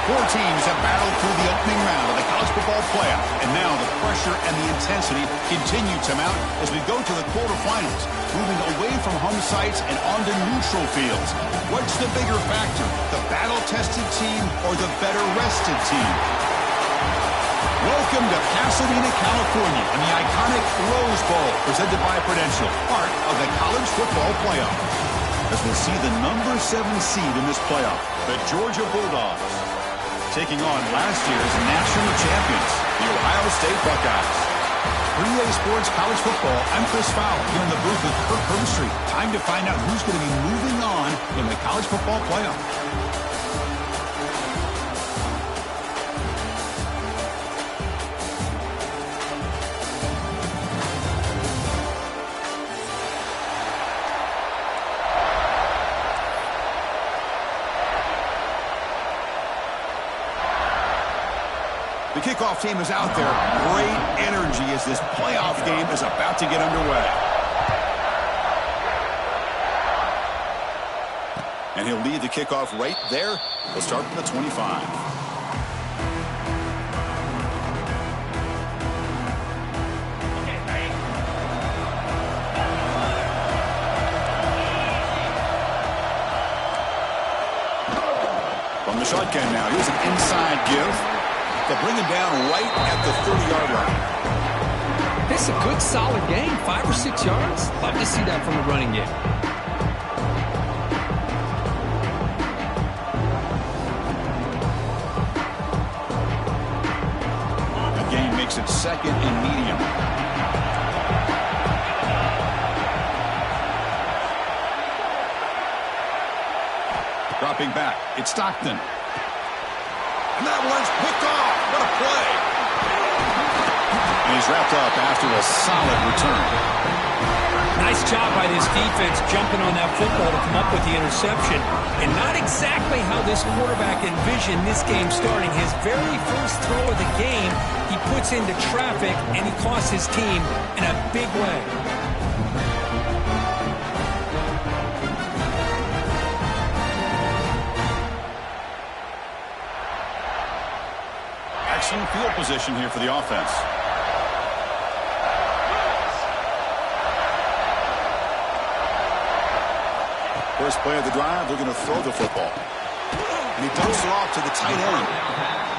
Four teams have battled through the opening round of the college football playoff, and now the pressure and the intensity continue to mount as we go to the quarterfinals, moving away from home sites and onto neutral fields. What's the bigger factor, the battle-tested team or the better-rested team? Welcome to Pasadena, California, and the iconic Rose Bowl, presented by Prudential, part of the college football playoff. As we'll see the number 7 seed in this playoff, the Georgia Bulldogs, taking on last year's national champions, the Ohio State Buckeyes. 3A Sports College Football, I'm Chris Fowler, here in the booth with Kirk Herbstreit. Time to find out who's going to be moving on in the college football playoff. The kickoff team is out there. Great energy as this playoff game is about to get underway. And he'll lead the kickoff right there. He'll start from the 25. From the shotgun now, here's an inside give. They'll bring him down right at the 30-yard line. This is a good, solid game. 5 or 6 yards. Love to see that from the running game. The game makes it second and medium. Dropping back. It's Stockton. And that one's picked off. What a play. And he's wrapped up after a solid return. Nice job by this defense jumping on that football to come up with the interception. And not exactly how this quarterback envisioned this game starting. His very first throw of the game, he puts into traffic, and he costs his team in a big way. Excellent field position here for the offense. First play of the drive, they're going to throw the football. And he dumps it off to the tight end.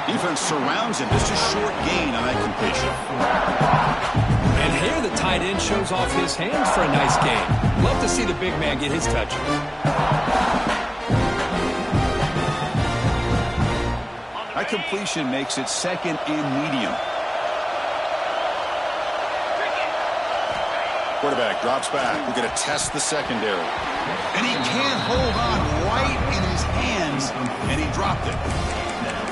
Defense surrounds him. Just a short gain on that completion. And here the tight end shows off his hands for a nice gain. Love to see the big man get his touches. That completion makes it second and medium. Quarterback drops back. We're going to test the secondary. And he can't hold on right in his hands, and he dropped it.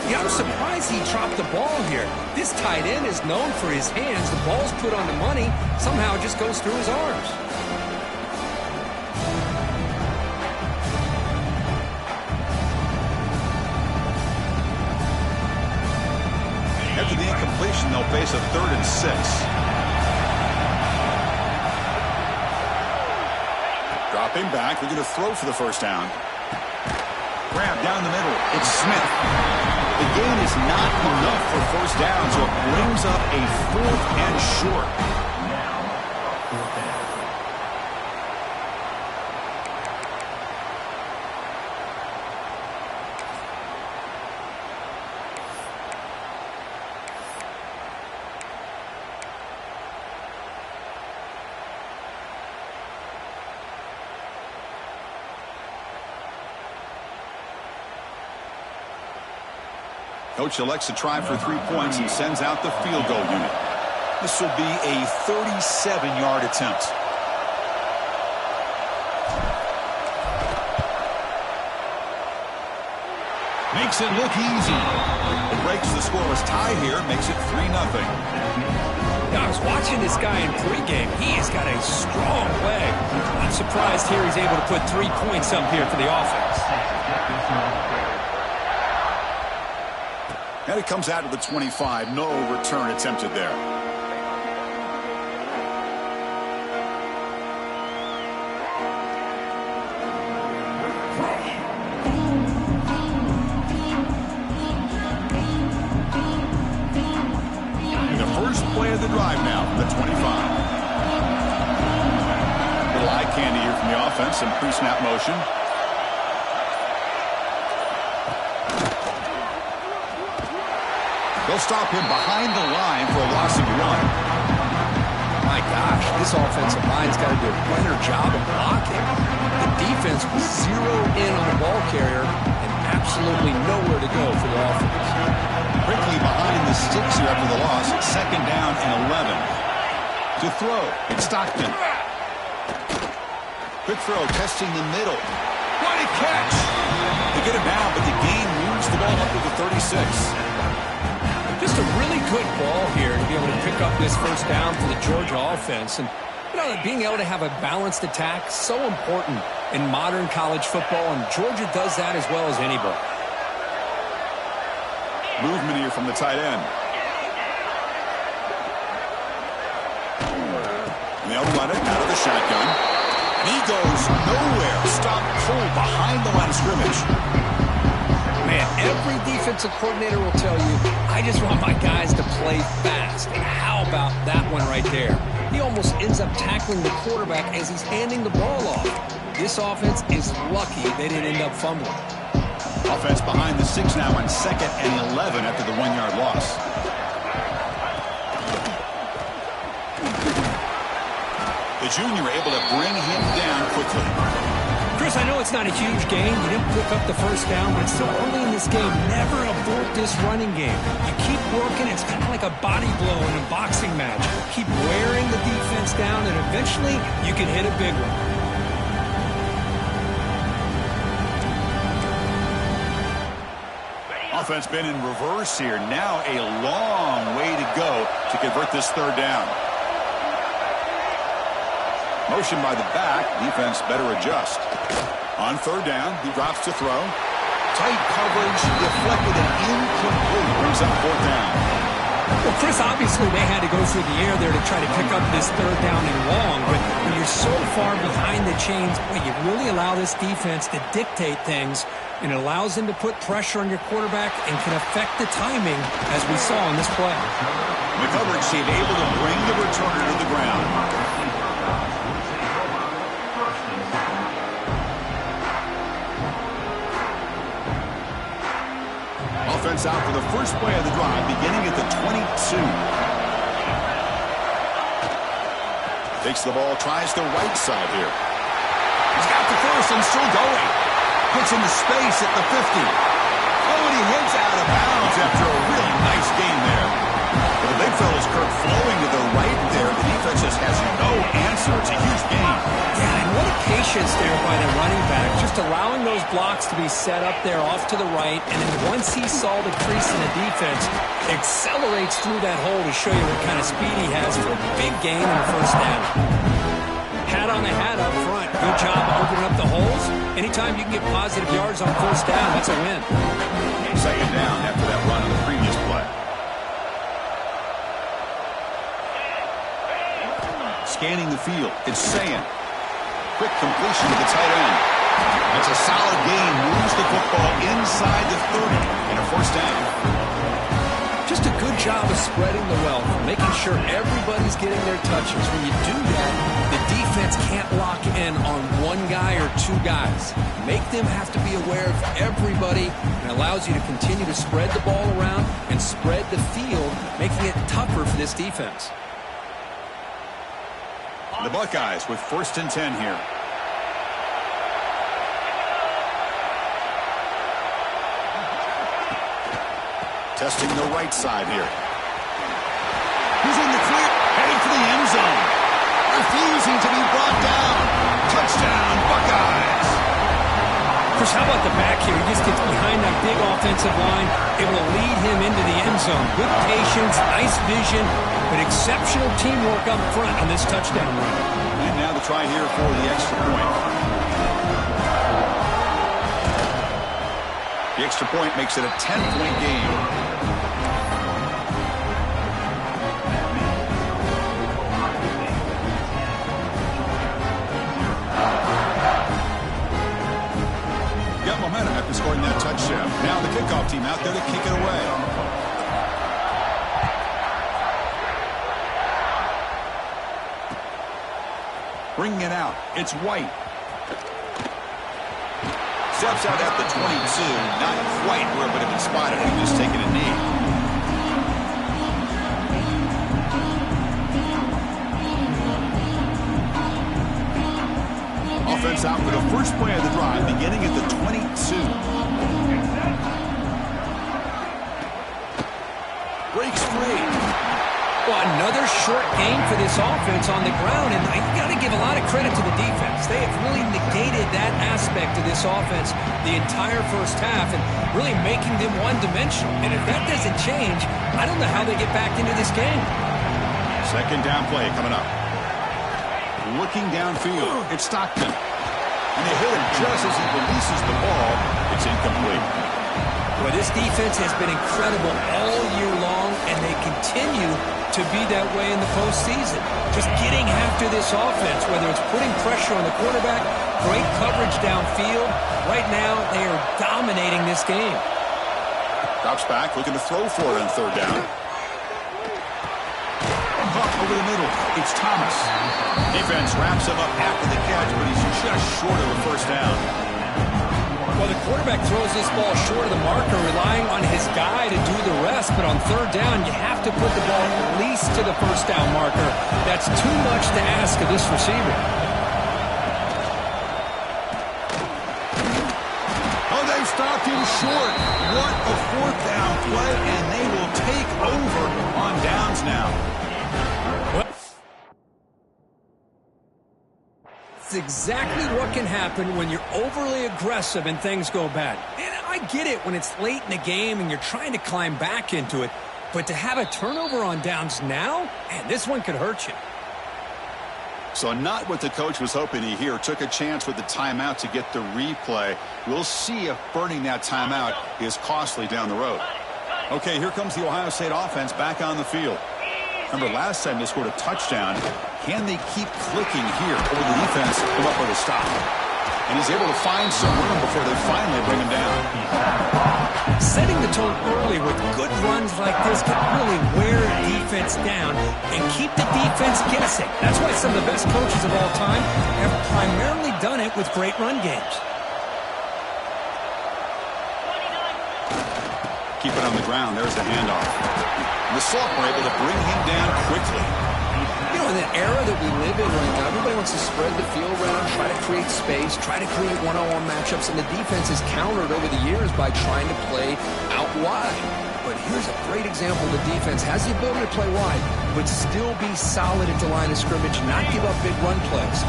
Yeah, I'm surprised he dropped the ball here. This tight end is known for his hands. The ball's put on the money. Somehow it just goes through his arms. After the incompletion, they'll face a 3rd and 6. Dropping back, they're going to throw for the first down. Grab down the middle. It's Smith. The gain is not enough for first down, so it brings up a 4th and short. Coach elects to try for 3 points and sends out the field goal unit. This will be a 37-yard attempt. Makes it look easy. It breaks the scoreless tie here, makes it 3-0. Yeah, I was watching this guy in pregame. He has got a strong leg. I'm surprised here he's able to put 3 points up here for the offense. And it comes out to the 25. No return attempted there. play of the drive now from the 25. Little eye candy here from the offense. Some pre-snap motion. They'll stop him behind the line for a loss of 1. My gosh, this offensive line's got to do a better job of blocking. The defense was zeroed in on the ball carrier and absolutely nowhere to go for the offense. Quickly behind the sticks here after the loss. Second down and 11. To throw, it's Stockton. Quick throw, testing the middle. What a catch! They get him down, but the gain moves the ball up to the 36. Just a really good ball here to be able to pick up this first down for the Georgia offense. And, you know, being able to have a balanced attack, so important in modern college football, and Georgia does that as well as anybody. Movement here from the tight end. And they'll run it out of the shotgun. And he goes nowhere. Stop cold behind the line of scrimmage. Man, every defensive coordinator will tell you, I just want my guys to play fast. And how about that one right there? He almost ends up tackling the quarterback as he's handing the ball off. This offense is lucky they didn't end up fumbling. Offense behind the 6 now on 2nd and 11 after the 1-yard loss. The junior able to bring him down quickly. Chris, I know it's not a huge gain. You didn't pick up the first down, but it's still early in this game. Never abort this running game. You keep working. It's kind of like a body blow in a boxing match. Keep wearing the defense down, and eventually you can hit a big one. Offense been in reverse here. Now a long way to go to convert this third down. Motion by the back. Defense better adjust. On third down, he drops to throw. Tight coverage, deflected and incomplete. Brings up fourth down. Well, Chris, obviously they had to go through the air there to try to pick up this third down and long. But when you're so far behind the chains, boy, you really allow this defense to dictate things. And it allows them to put pressure on your quarterback and can affect the timing, as we saw in this play. The coverage team able to bring the returner to the ground. Offense out for the first play of the drive, beginning at the 22. Takes the ball, tries the right side here. He's got the first and still going. Gets into space at the 50. Oh, and he heads out of bounds after a really nice game there. But the big fella's Kirk flowing to the right there. The defense just has no answer. It's a huge game. Yeah, and what a patience there by the running back. Just allowing those blocks to be set up there off to the right. And then once he saw the crease in the defense, accelerates through that hole to show you what kind of speed he has for a big gain in the first down. Hat on the hat up front. Good job opening up the holes. Anytime you can get positive yards on first down, that's a win. Second down after that run on the previous play. Scanning the field. It's Sayan. Quick completion to the tight end. That's a solid gain. Moves the football inside the 30 and a first down. Just a good job of spreading the wealth, making sure everybody's getting their touches. When you do that, the defense can't lock in on one guy or two guys. Make them have to be aware of everybody, and allows you to continue to spread the ball around and spread the field, making it tougher for this defense. The Buckeyes with 1st and 10 here. Testing the right side here. He's in the clear, heading for the end zone. Refusing to be brought down. Touchdown, Buckeyes. Chris, how about the back here? He just gets behind that big offensive line, able to lead him into the end zone. Good patience, nice vision, but exceptional teamwork up front on this touchdown run. And now the try here for the extra point. The extra point makes it a 10-point game. Got momentum after scoring that touchdown. Now the kickoff team out there to kick it away. Bringing it out, it's White. Steps out at the 22. Not quite where it would have been spotted if he was taking a knee. Offense out for the first play of the drive, beginning at the 22. Breaks free. Well, another short game for this offense on the ground, and you got to give a lot of credit to the defense. They have really negated that aspect of this offense the entire first half and really making them one-dimensional. And if that doesn't change, I don't know how they get back into this game. Second down play coming up. Looking downfield, it's Stockton. And they hit him just as he releases the ball. It's incomplete. Well, this defense has been incredible all year long, and they continue to be that way in the postseason. Just getting after this offense, whether it's putting pressure on the quarterback, great coverage downfield. Right now, they are dominating this game. Drops back, looking to throw for it on third down. Up over the middle, it's Thomas. Defense wraps him up after the catch, but he's just short of a first down. Well, the quarterback throws this ball short of the marker, relying on his guy to do the rest. But on third down, you have to put the ball at least to the first down marker. That's too much to ask of this receiver. Oh, they stopped him short. What a fourth down play, and they will take over on downs now. It's exactly what can happen when you're overly aggressive and things go bad. And I get it when it's late in the game and you're trying to climb back into it. But to have a turnover on downs now, man, this one could hurt you. So not what the coach was hoping to hear. Took a chance with the timeout to get the replay. We'll see if burning that timeout is costly down the road. Okay, here comes the Ohio State offense back on the field. Remember, last time they scored a touchdown. Can they keep clicking here, or the defense come up with a stop? And he's able to find some room before they finally bring him down. Setting the tone early with good runs like this can really wear defense down and keep the defense guessing. That's why some of the best coaches of all time have primarily done it with great run games. Keep it on the ground. There's the handoff. The sophomore able to bring him down quickly. You know, in the era that we live in right now, everybody wants to spread the field around, try to create space, try to create one-on-one matchups, and the defense has countered over the years by trying to play out wide. But here's a great example. The defense has the ability to play wide, but still be solid at the line of scrimmage, not give up big run plays.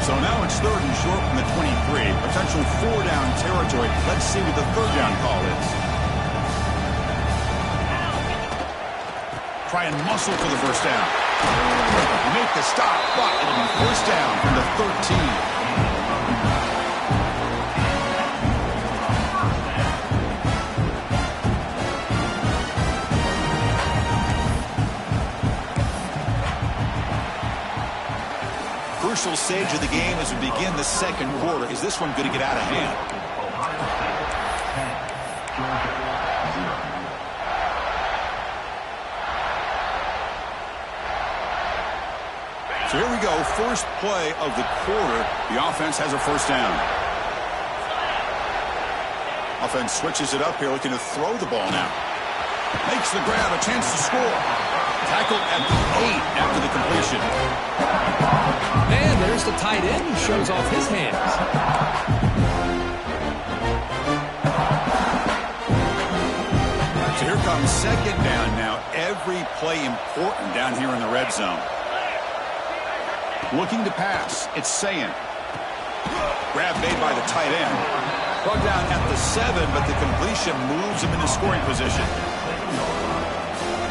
So now it's third and short from the 23. Potential four-down territory. Let's see what the third down call is. Try and muscle for the first down. Make the stop, but it'll be first down from the 13. Crucial stage of the game as we begin the second quarter. Is this one going to get out of hand? So here we go, first play of the quarter. The offense has a first down. Offense switches it up here, looking to throw the ball now. Makes the grab, a chance to score. Tackled at the 8 after the completion. Man, there's the tight end who shows off his hands. So here comes second down now. Every play important down here in the red zone. Looking to pass. It's Sayin. Grab made by the tight end. Brought down at the 7, but the completion moves him into scoring position.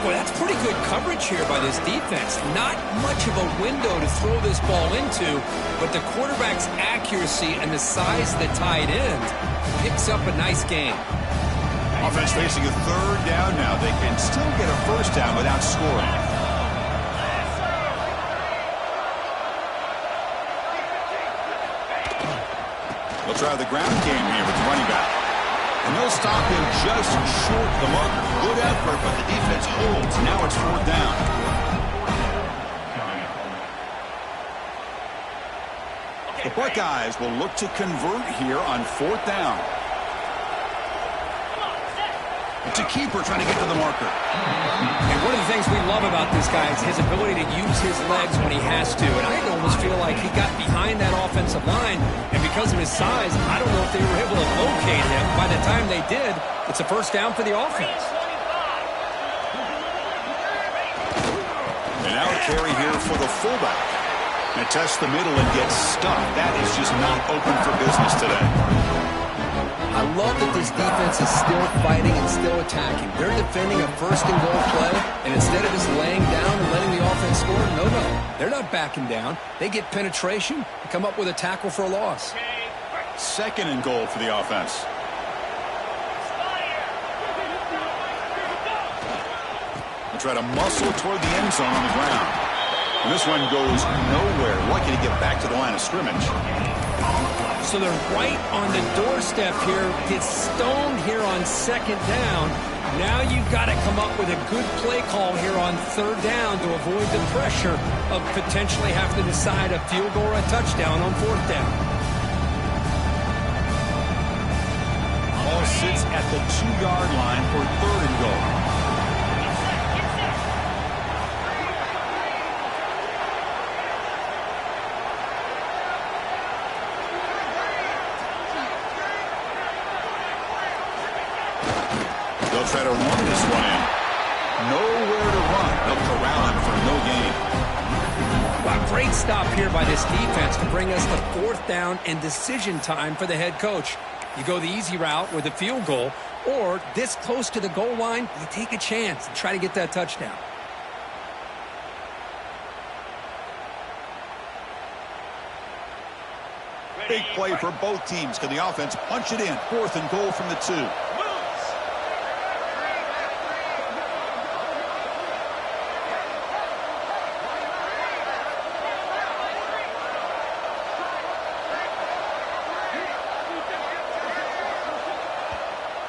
Boy, that's pretty good coverage here by this defense. Not much of a window to throw this ball into, but the quarterback's accuracy and the size of the tight end picks up a nice game. Offense facing a third down now. They can still get a first down without scoring. They'll try the ground game here with the running back. And they'll stop him just short of the marker. Good effort, but the defense holds. Now it's fourth down. Buckeyes will look to convert here on 4th down. It's a keeper trying to get to the marker. And one of the things we love about this guy is his ability to use his legs when he has to. And I almost feel like he got behind that offensive line, and because of his size, I don't know if they were able to locate him. By the time they did, it's a first down for the offense. And now a carry here for the fullback. And test the middle and get stuck. That is just not open for business today. I love that this defense is still fighting and still attacking. They're defending a first-and-goal play, and instead of just laying down and letting the offense score, no. They're not backing down. They get penetration and come up with a tackle for a loss. 2nd and goal for the offense. They try to muscle toward the end zone on the ground. And this one goes nowhere. Lucky to get back to the line of scrimmage. So they're right on the doorstep here. Gets stoned here on 2nd down. Now you've got to come up with a good play call here on 3rd down to avoid the pressure of potentially having to decide a field goal or a touchdown on 4th down. Ball sits at the 2-yard line for 3rd and goal. They'll try to run this one in. Nowhere to run. They'll corral him for no gain. Wow, great stop here by this defense to bring us to 4th down and decision time for the head coach. You go the easy route with a field goal, or this close to the goal line, you take a chance and try to get that touchdown. Big play for both teams. Can the offense punch it in? 4th and goal from the 2.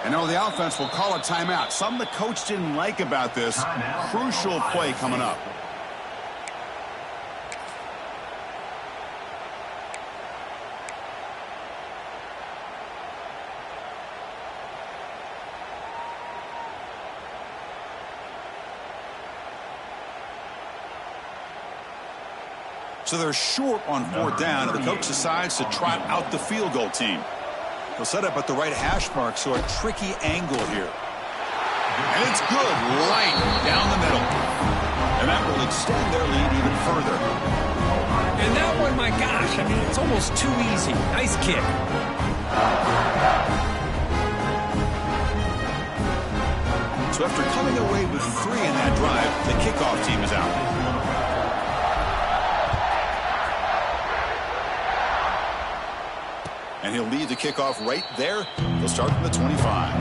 And now the offense will call a timeout. Something the coach didn't like about this. Crucial play coming up. So they're short on 4th down, and the coach decides to trot out the field goal team. He'll set up at the right hash mark, so a tricky angle here. And it's good, right down the middle. And that will extend their lead even further. And that one, my gosh, I mean, it's almost too easy. Nice kick. So after coming away with 3 in that drive, the kickoff team is out. And he'll lead the kickoff right there. He'll start from the 25.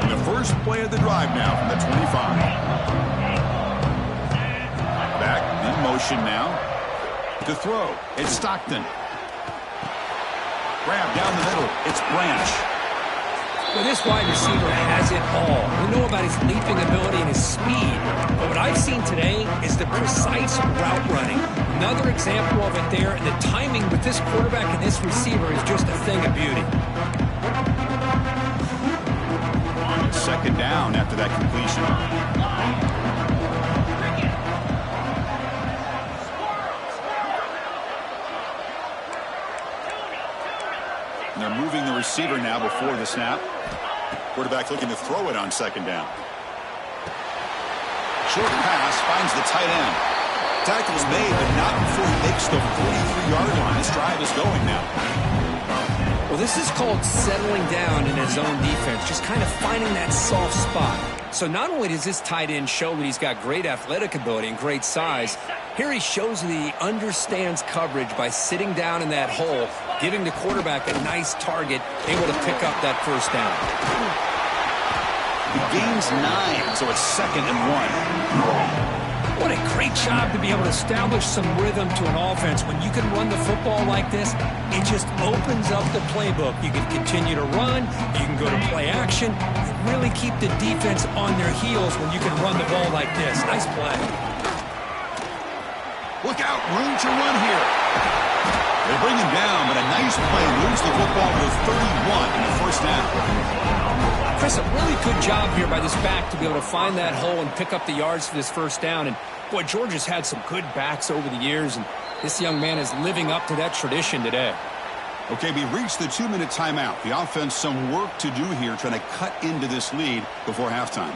And the first play of the drive now from the 25. Back in motion now. To throw. It's Stockton. Grab down the middle. It's Branch. Well, this wide receiver has it all. We know about his leaping ability and his speed, but what I've seen today is the precise route running. Another example of it there, and the timing with this quarterback and this receiver is just a thing of beauty. 2nd down after that completion. And they're moving the receiver now before the snap. Quarterback looking to throw it on 2nd down. Short pass finds the tight end. Tackle's made, but not before he makes the 43-yard line. This drive is going now. Well, this is called settling down in his own defense, just kind of finding that soft spot. So not only does this tight end show that he's got great athletic ability and great size, here he shows that he understands coverage by sitting down in that hole, giving the quarterback a nice target, able to pick up that first down. He gains 9, so it's 2nd and 1. What a great job to be able to establish some rhythm to an offense. When you can run the football like this, it just opens up the playbook. You can continue to run. You can go to play action. You really keep the defense on their heels when you can run the ball like this. Nice play. Look out, room to run here. They bring him down, but a nice play moves the football to 31 in the first down. Chris, a really good job here by this back to be able to find that hole and pick up the yards for this first down. And, boy, Georgia's had some good backs over the years, and this young man is living up to that tradition today. Okay, we reached the 2-minute timeout. The offense some work to do here trying to cut into this lead before halftime.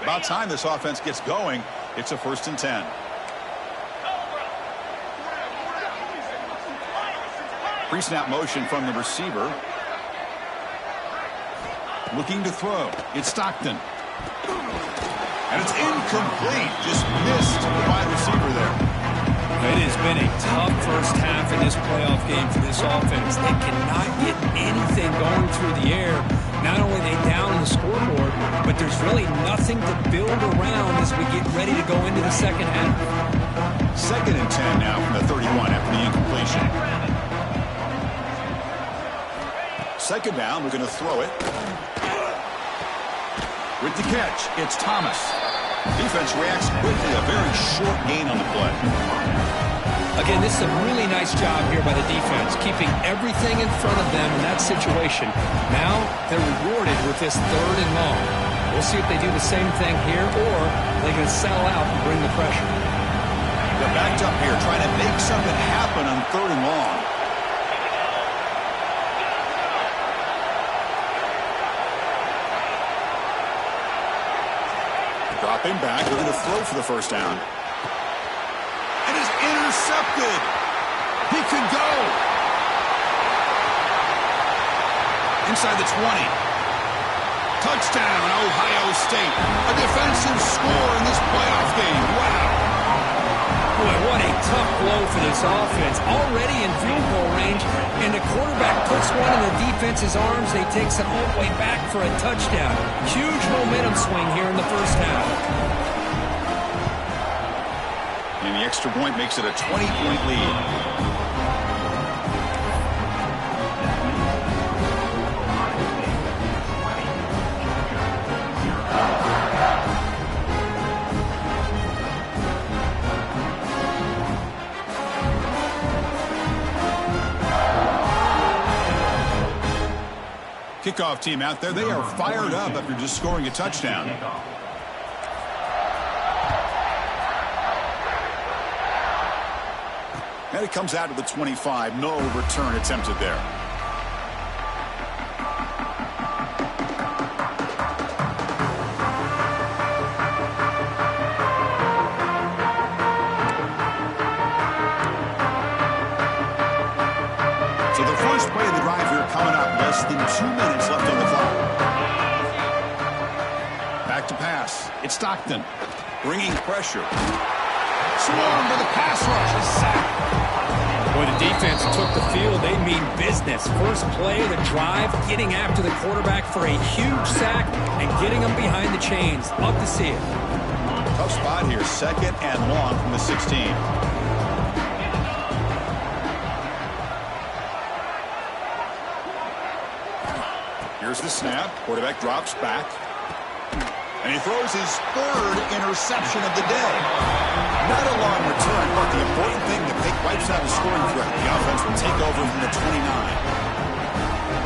About time this offense gets going. It's a 1st and 10. Pre-snap motion from the receiver. Looking to throw. It's Stockton. And it's incomplete. Just missed the wide receiver there. It has been a tough first half in this playoff game for this offense. They cannot get anything going through the air. Not only are they down on the scoreboard, but there's really nothing to build around as we get ready to go into the second half. 2nd and 10 now from the 31 after the incompletion. 2nd down, we're going to throw it. With the catch, it's Thomas. Defense reacts quickly, a very short gain on the play. Again, this is a really nice job here by the defense, keeping everything in front of them in that situation. Now they're rewarded with this 3rd and long. We'll see if they do the same thing here or they can sell out and bring the pressure. They're backed up here trying to make something happen on 3rd and long. Dropping back, they're going to throw for the first down. And is intercepted. He could go. Inside the 20. Touchdown, Ohio State. A defensive score in this playoff game. Wow. Boy, what a tough blow for this offense. Already in field goal range, and the quarterback puts one in the defense's arms. He takes it all the way back for a touchdown. Huge momentum swing here in the first half. And the extra point makes it a 20-point lead. Kickoff team out there. They are fired up after just scoring a touchdown. And it comes out to the 25. No return attempted there. So the first play of the drive here coming up. Less than 2 minutes left on the clock. Back to pass. It's Stockton. Bringing pressure. Swarmed to the pass rush. A sack. Boy, the defense took the field. They mean business. First play of the drive, getting after the quarterback for a huge sack and getting him behind the chains. Love to see it. Tough spot here. 2nd and long from the 16. Here's the snap. Quarterback drops back. And he throws his 3rd interception of the day. Not a long return, but the important thing, the pick wipes out a scoring threat. The offense will take over from the 29.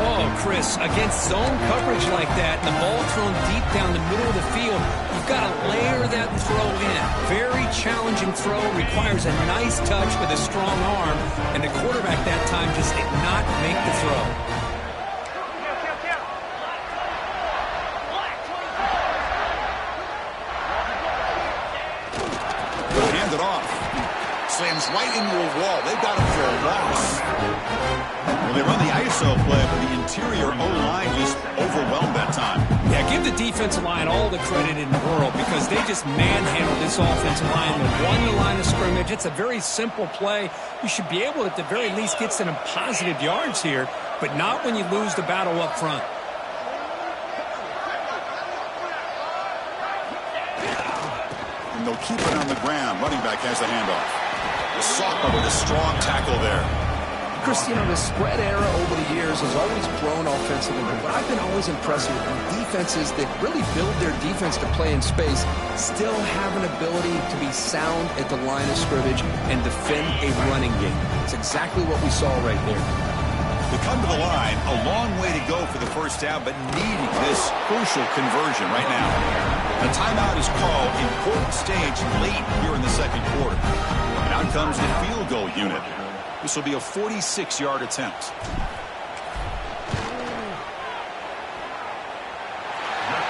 Oh, Chris, against zone coverage like that, the ball thrown deep down the middle of the field, you've got to layer that throw in. Very challenging throw, requires a nice touch with a strong arm, and the quarterback that time just did not make the throw. Hand it off. Slams right into a wall. They've got him for a loss. Well, they run the ISO play, but the interior O-line just overwhelmed that time. Yeah, give the defensive line all the credit in the world because they just manhandled this offensive line and won the line of scrimmage. It's a very simple play. You should be able to, at the very least, get some positive yards here, but not when you lose the battle up front. and they'll keep it on the ground. Running back has the handoff. Soccer with a strong tackle there. Chris, you know, the spread era over the years has always grown offensively, but what I've been always impressed with defenses that really build their defense to play in space still have an ability to be sound at the line of scrimmage and defend a running game. It's exactly what we saw right there. They come to the line, a long way to go for the first down, but needing this crucial conversion right now. A timeout is called, important stage late here in the second quarter. And out comes the field goal unit. This will be a 46-yard attempt.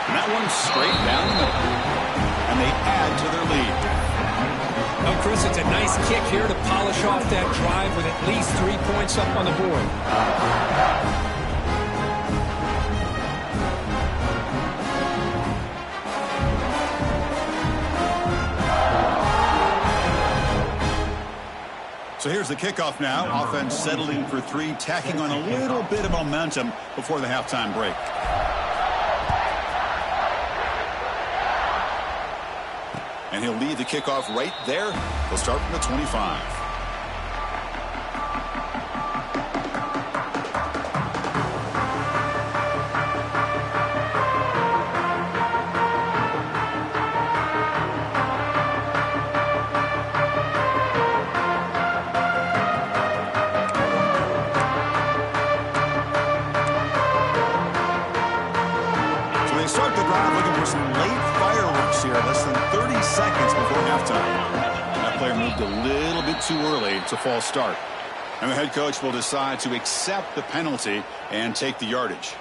And that one's straight down the middle. And they add to their lead. Oh, Chris, it's a nice kick here to polish off that drive with at least 3 points up on the board. So here's the kickoff now. Offense settling for 3, tacking on a little bit of momentum before the halftime break. And he'll lead the kickoff right there. He'll start from the 25. Too early. It's a false start. And the head coach will decide to accept the penalty and take the yardage.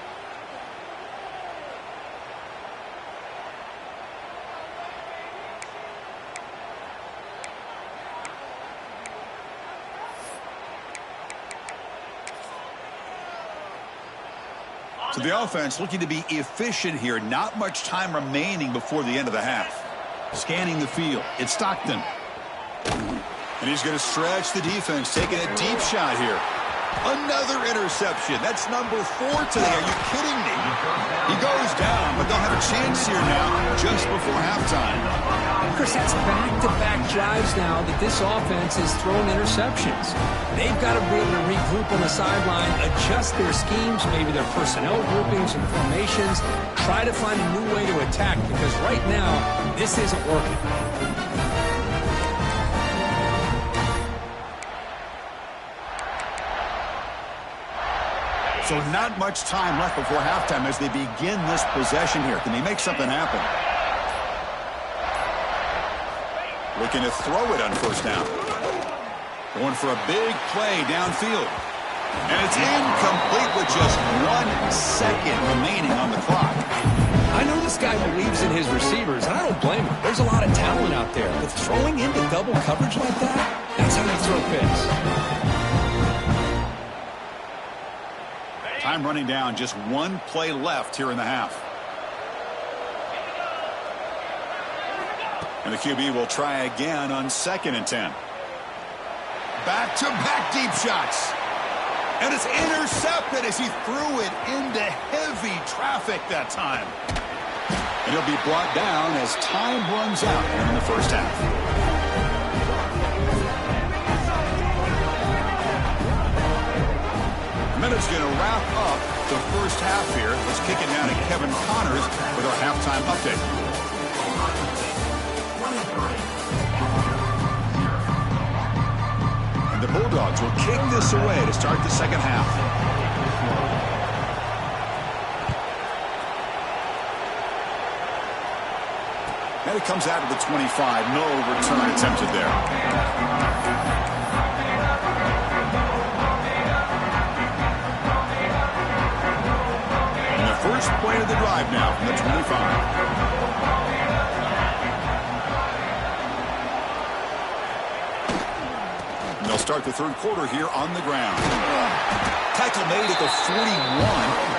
So the offense looking to be efficient here. Not much time remaining before the end of the half. Scanning the field. It's Stockton. And he's going to stretch the defense, taking a deep shot here. Another interception. That's number 4 today. Are you kidding me? He goes down, but they'll have a chance here now just before halftime. Chris, that's back-to-back drives now that this offense is throwing interceptions. They've got to be able to regroup on the sideline, adjust their schemes, maybe their personnel groupings and formations, try to find a new way to attack, because right now, this isn't working. So not much time left before halftime as they begin this possession here. Can they make something happen? Looking to throw it on first down. Going for a big play downfield. And it's incomplete with just 1 second remaining on the clock. I know this guy believes in his receivers, and I don't blame him. There's a lot of talent out there. But throwing into double coverage like that, that's how you throw picks. Time running down, just 1 play left here in the half. And the QB will try again on 2nd and 10. Back-to-back deep shots. And it's intercepted as he threw it into heavy traffic that time. And he'll be brought down as time runs out here in the first half. Minute's going to wrap up the first half here. Let's kick it down to Kevin Connors with our halftime update. And the Bulldogs will kick this away to start the second half. And it comes out of the 25. No return attempted there. First play of the drive now from the 25. And they'll start the third quarter here on the ground. Tackle made at the 41.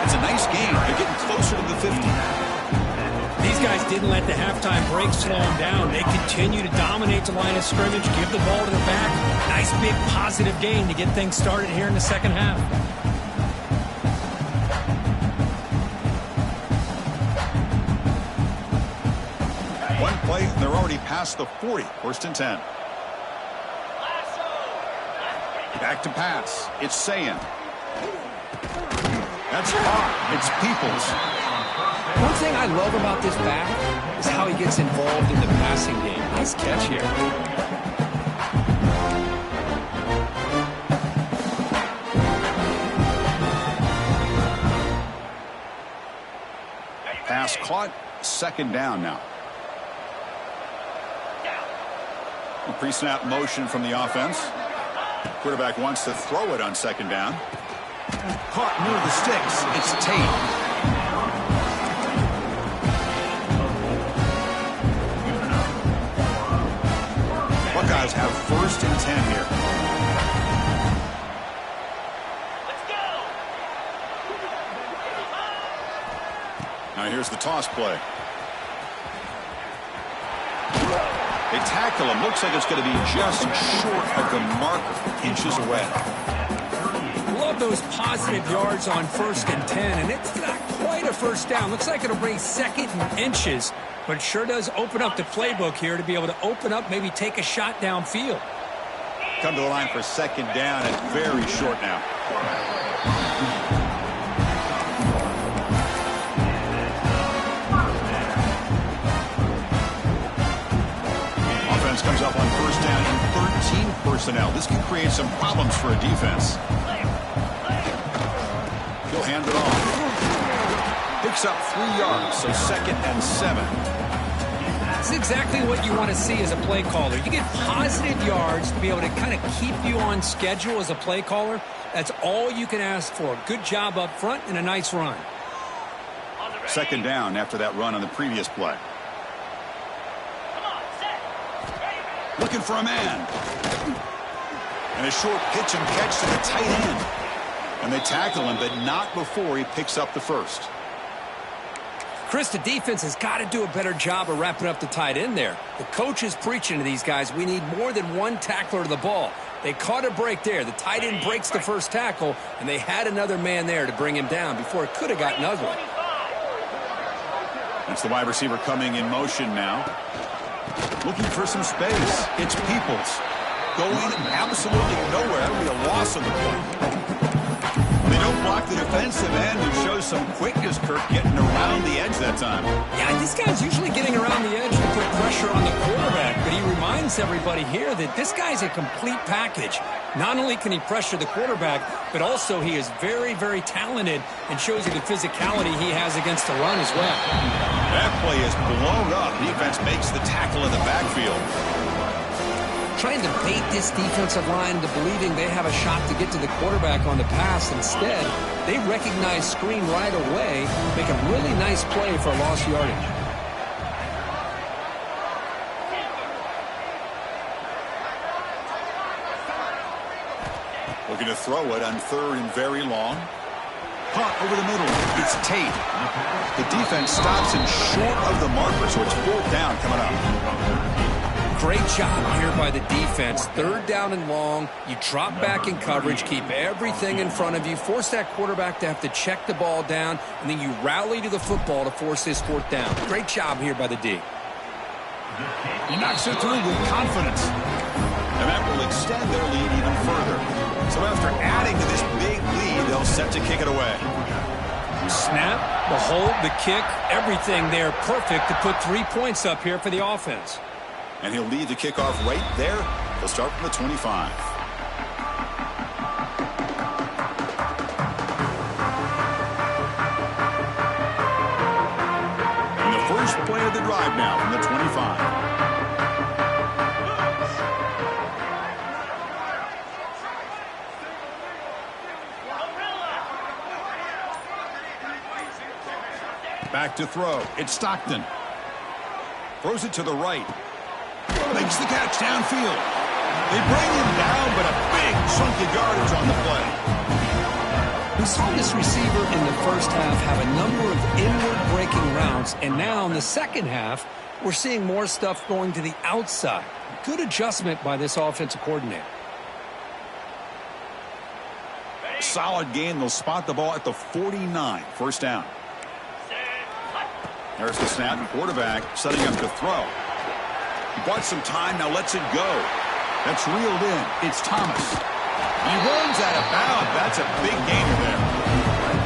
It's a nice game. They're getting closer to the 50. These guys didn't let the halftime break slow them down. They continue to dominate the line of scrimmage, give the ball to the back. Nice big positive gain to get things started here in the second half. Play, they're already past the 40. First and 10. Back to pass. It's Sayin. That's caught. It's Peoples. One thing I love about this back is how he gets involved in the passing game. Nice catch here. Pass caught. Second down now. Pre-snap motion from the offense. Quarterback wants to throw it on second down. Caught near the sticks. It's Tate. Buckeyes have first and 10 here. Let's go. Now here's the toss play. They tackle him. Looks like it's going to be just short of the marker. Inches away. Love those positive yards on first and 10, and it's not quite a first down. Looks like it'll bring second and inches, but it sure does open up the playbook here to be able to open up, maybe take a shot downfield. Come to the line for second down. It's very short now. Offense comes up on first down and 13 personnel. This can create some problems for a defense. He'll hand it off. Picks up 3 yards, so second and 7. That's exactly what you want to see as a play caller. You get positive yards to be able to kind of keep you on schedule as a play caller. That's all you can ask for. Good job up front and a nice run. Second down after that run on the previous play. Looking for a man. And a short pitch and catch to the tight end. And they tackle him, but not before he picks up the first. Chris, the defense has got to do a better job of wrapping up the tight end there. The coach is preaching to these guys, we need more than one tackler to the ball. They caught a break there. The tight end breaks the first tackle, and they had another man there to bring him down before it could have gotten ugly. That's the wide receiver coming in motion now. Looking for some space. It's Peoples. Going absolutely nowhere. That'll be a loss on the play. They don't block the defensive end and show some quickness, Kirk, getting around the edge that time. Yeah, this guy's usually getting around the edge to put pressure on the quarterback, but he reminds everybody here that this guy's a complete package. Not only can he pressure the quarterback, but also he is very, very talented and shows you the physicality he has against the run as well. That play is blown up. Defense makes the tackle in the backfield. Trying to bait this defensive line into believing they have a shot to get to the quarterback on the pass. Instead, they recognize screen right away, make a really nice play for lost yardage. Looking to throw it on third and very long. Caught over the middle. It's Tate. The defense stops him short of the marker, so it's fourth down coming up. Great job here by the defense. Third down and long. You drop back in coverage, keep everything in front of you, force that quarterback to have to check the ball down, and then you rally to the football to force this fourth down. Great job here by the D. He knocks it through with confidence. And that will extend their lead even further. So after adding to this big lead, they'll set to kick it away. Snap, the hold, the kick, everything there perfect to put 3 points up here for the offense. And he'll lead the kickoff right there. He'll start from the 25. And the first play of the drive now from the 25. Back to throw. It's Stockton. Throws it to the right. Makes the catch downfield. They bring him down, but a big chunk of yardage on the play. We saw this receiver in the first half have a number of inward breaking routes, and now in the second half, we're seeing more stuff going to the outside. Good adjustment by this offensive coordinator. Solid gain. They'll spot the ball at the 49. First down. There's the snap. Quarterback setting up to throw. He bought some time, now lets it go. That's reeled in. It's Thomas. He runs out of bounds. That's a big gainer there.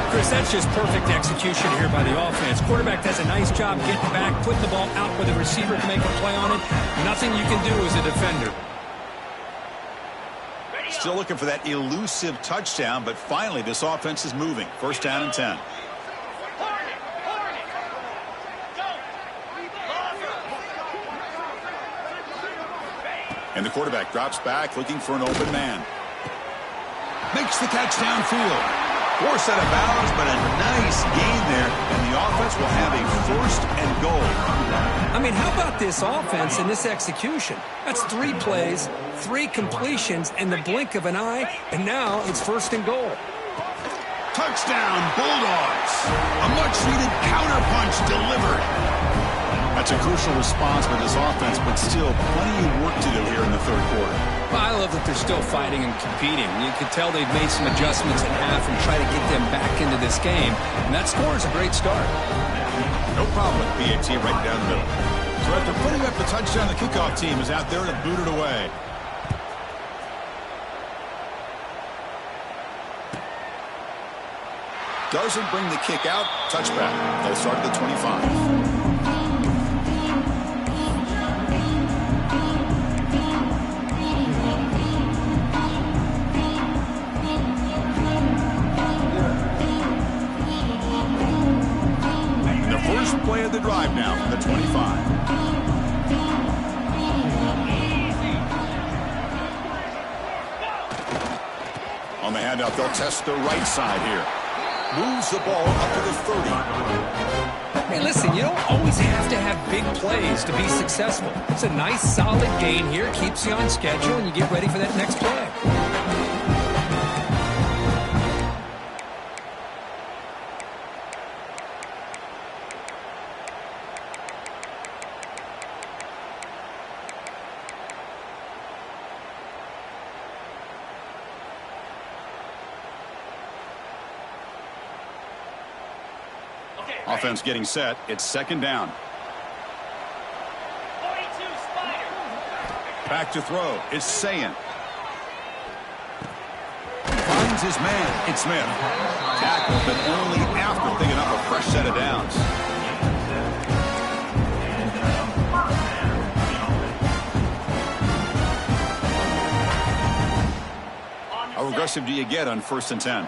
Chris, that's just perfect execution here by the offense. Quarterback does a nice job getting back, putting the ball out where the receiver can make a play on it. Nothing you can do as a defender. Still looking for that elusive touchdown, but finally this offense is moving. First down and 10. And the quarterback drops back looking for an open man. Makes the catch downfield. Forced out of bounds, but a nice gain there, and the offense will have a first and goal. I mean, how about this offense and this execution? That's 3 plays, 3 completions in the blink of an eye, and now it's first and goal. Touchdown, Bulldogs. A much-needed counterpunch delivered. That's a crucial response by this offense, but still plenty of work to do here in the third quarter. Well, I love that they're still fighting and competing. You can tell they've made some adjustments at half and try to get them back into this game. And that score is a great start. No problem with BAT right down the middle. So after putting up the touchdown, the kickoff team is out there to boot it away. Doesn't bring the kick out. Touchback. They'll start at the 25. Play of the drive now from the 25. On the handout, they'll test the right side here. Moves the ball up to the 30. Hey, listen, you don't always have to have big plays to be successful. It's a nice, solid gain here. Keeps you on schedule, and you get ready for that next play. Offense getting set. It's second down. 42 Spider. Back to throw. It's Sayin. Finds his man. It's Smith. Tackled, but only after picking up a fresh set of downs. How aggressive do you get on 1st and 10?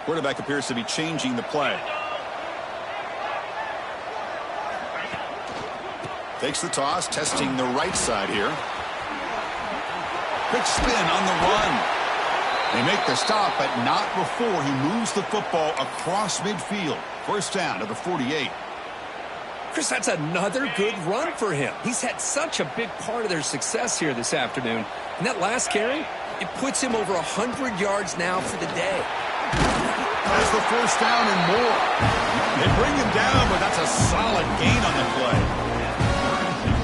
Quarterback appears to be changing the play. Takes the toss, testing the right side here. Quick spin on the run. They make the stop, but not before he moves the football across midfield. First down to the 48. Chris, that's another good run for him. He's had such a big part of their success here this afternoon. And that last carry, it puts him over 100 yards now for the day. That's the first down and more. They bring him down, but that's a solid gain on the play.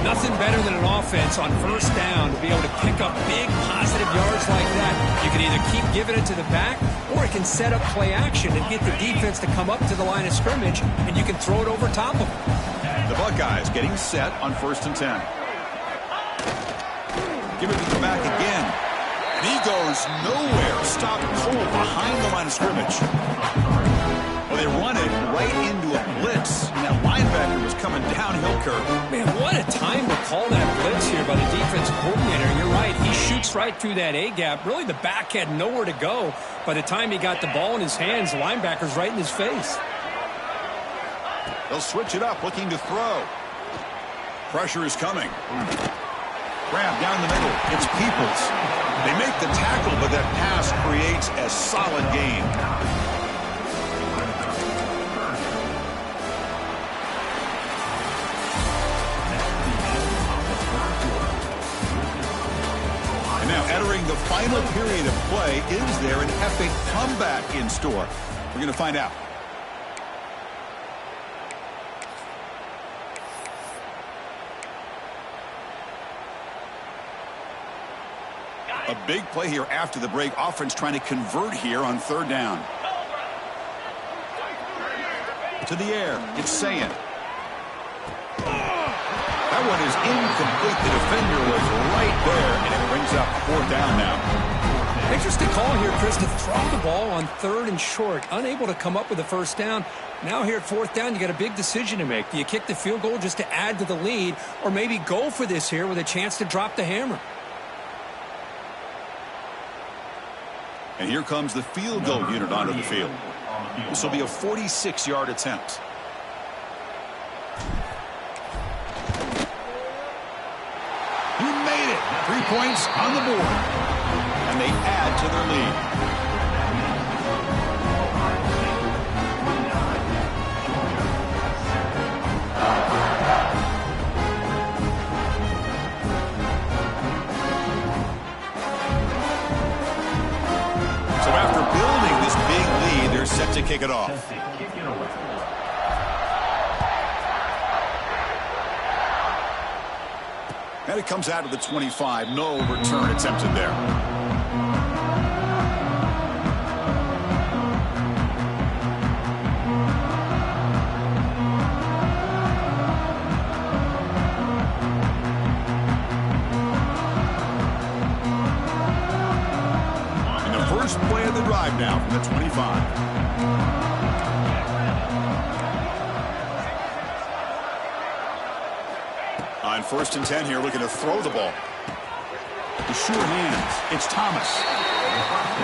Nothing better than an offense on first down to be able to pick up big positive yards like that. You can either keep giving it to the back, or it can set up play action and get the defense to come up to the line of scrimmage, and you can throw it over top of them. The Buckeyes getting set on 1st and 10. Give it to the back again. And he goes nowhere. Stopped cold behind the line of scrimmage. Well, they run it right into a blitz. And that linebacker was coming downhill, Kirk. Man, what a time to call that blitz here by the defense coordinator. You're right. He shoots right through that A-gap. Really, the back had nowhere to go. By the time he got the ball in his hands, the linebacker's right in his face. They'll switch it up, looking to throw. Pressure is coming. Grab down the middle. It's Peoples. They make the tackle, but that pass creates a solid gain. And now entering the final period of play, is there an epic comeback in store? We're going to find out. A big play here after the break. Offense trying to convert here on 3rd down. To the air. It's Sayin. That one is incomplete. The defender was right there, and it brings up 4th down now. Interesting call here, Chris, to throw the ball on 3rd and short. Unable to come up with a 1st down. Now here at 4th down, you got a big decision to make. Do you kick the field goal just to add to the lead, or maybe go for this here with a chance to drop the hammer? And here comes the field goal unit onto the field. This will be a 46-yard attempt. He made it. 3 points on the board. And they add to their lead. So after building this big lead, they're set to kick it off. And it comes out of the 25. No return attempted there. And the first play of the drive now from the 25. On 1st and 10 here, looking to throw the ball. The sure hands. It's Thomas.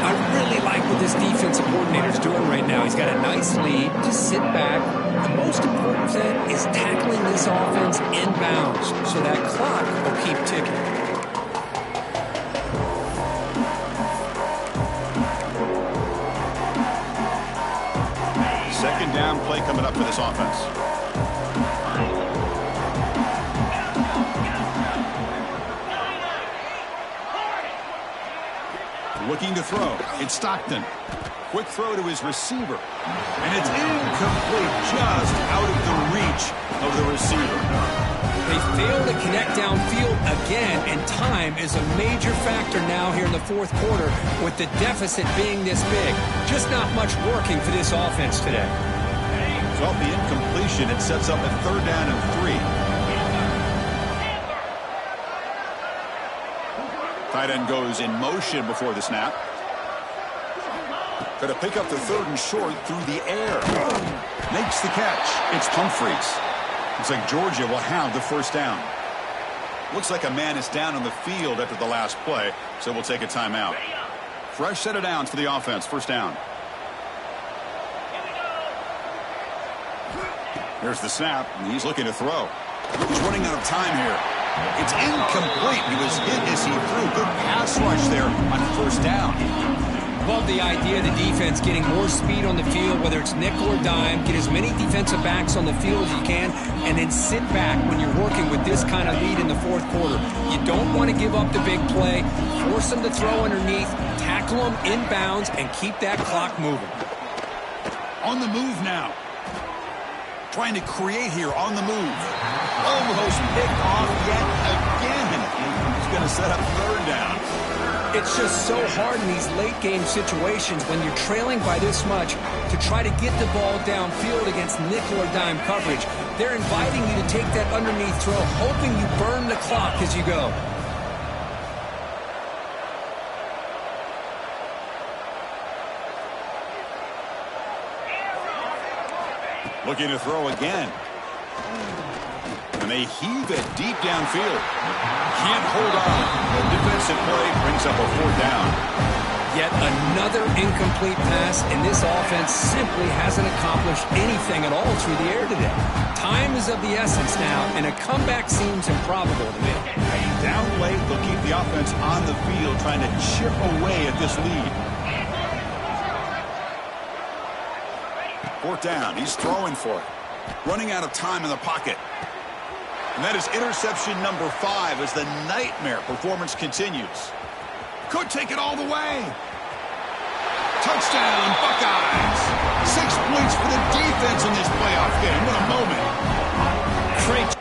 I really like what this defensive coordinator's doing right now. He's got a nice lead. Just sit back. The most important thing is tackling this offense inbounds so that clock will keep ticking. Second down play coming up for this offense. Looking to throw. It's Stockton. Quick throw to his receiver. And it's incomplete, just out of the reach of the receiver. They fail to connect downfield again, and time is a major factor now here in the 4th quarter with the deficit being this big. Just not much working for this offense today. So off the incompletion, it sets up a 3rd down and 3. Tight end goes in motion before the snap. Going to pick up the 3rd and short through the air. Makes the catch. It's Humphreys. Looks like Georgia will have the 1st down. Looks like a man is down on the field after the last play, so we'll take a timeout. Fresh set of downs for the offense. 1st down. Here's the snap, and he's looking to throw. He's running out of time here. It's incomplete. He was hit as he threw. Good pass rush there on 1st down. Love the idea of the defense getting more speed on the field, whether it's nickel or dime. Get as many defensive backs on the field as you can, and then sit back when you're working with this kind of lead in the 4th quarter. You don't want to give up the big play. Force them to throw underneath, tackle them inbounds, and keep that clock moving. On the move now. Trying to create here on the move. Almost picked off yet again. He's going to set up 3rd down. It's just so hard in these late-game situations when you're trailing by this much to try to get the ball downfield against nickel or dime coverage. They're inviting you to take that underneath throw, hoping you burn the clock as you go. Looking to throw again. And they heave it deep downfield. Can't hold on. The defensive play brings up a 4th down. Yet another incomplete pass, and this offense simply hasn't accomplished anything at all through the air today. Time is of the essence now, and a comeback seems improbable to me. Down late, they'll keep the offense on the field, trying to chip away at this lead. 4th down. He's throwing for it. Running out of time in the pocket. And that is interception number 5 as the nightmare performance continues. Could take it all the way. Touchdown, Buckeyes. 6 points for the defense in this playoff game. What a moment. Great